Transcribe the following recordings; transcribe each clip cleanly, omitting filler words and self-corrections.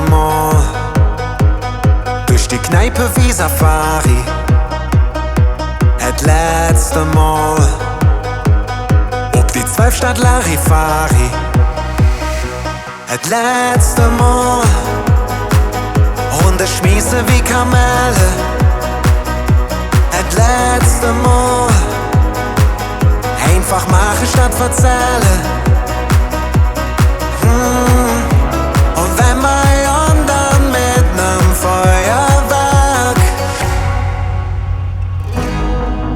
Mal durch die Kneipe wie Safari. Het letzte Mal ob die 12 Stadt Larifari. Het letzte Mal Runde schmiese wie Kamelle. Het letzte Mal einfach machen statt verzählen. Und wenn wir anderen mit nem Feuerwerk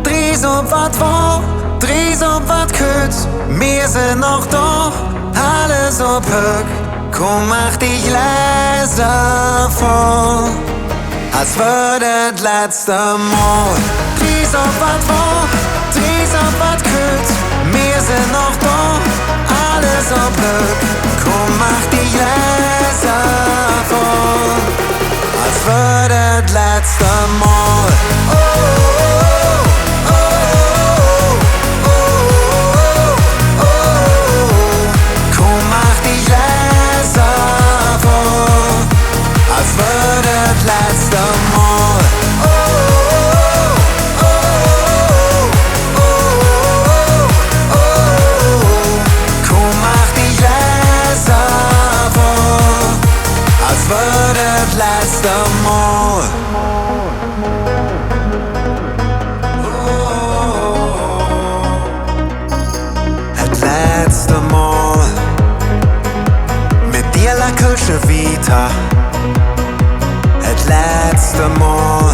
Dries ob wat war, Dries ob wat küt, wir sind noch da, alles ob Höck. Komm, mach dich leiser vor, als würde das letzte Mal. Dries ob wat war, Dries ob wat küt, wir sind noch da, alles ob Höck. Komm, mach dich leiser vor, als würde das letzte Mal. Oh, oh, oh, oh, oh, oh, oh. Komm, mach dich leiser vor, als würde das letzte Mal. Oh, oh, oh, oh, oh. Komm, mach dich leiser vor, als würde das letzte Mal. Het letzte Mal mit dir la Kölsche Vita. Het letzte Mal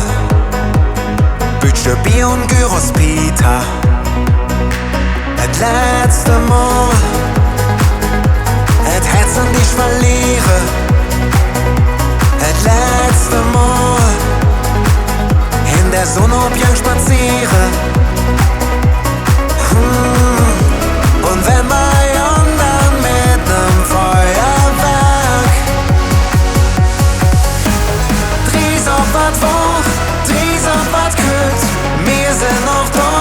Bütche Bier und Gyros Pita. Het letzte Mal het Herz an dich verliere. Het letzte Mal in der Sonne ob Jörg spaziere. Und wenn wir anderen mit nem Feuerwerk Dries ob wat war, Dries ob wat küt, wir sind noch da,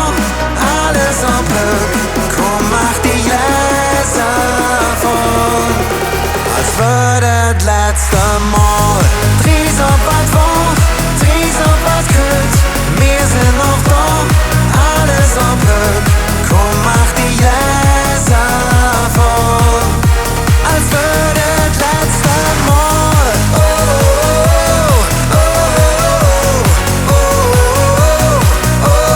alles ob Höck. Komm, mach dich leiser vor, als würde das letzte Mal. Dries ob wat war, Dries ob wat küt, wir sind noch da, alles ob Höck. Komm, mach dich leiser vor, als würde das letzte Mal. Oh, oh, oh, oh, oh, oh.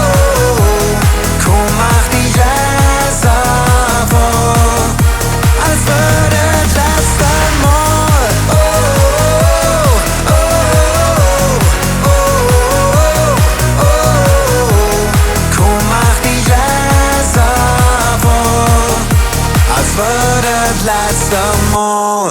Komm, mach dich leiser vor, als würde das letzte Mal. Oh, oh, oh, oh, oh. Komm, mach dich leiser vor, als würde das letzte Mal.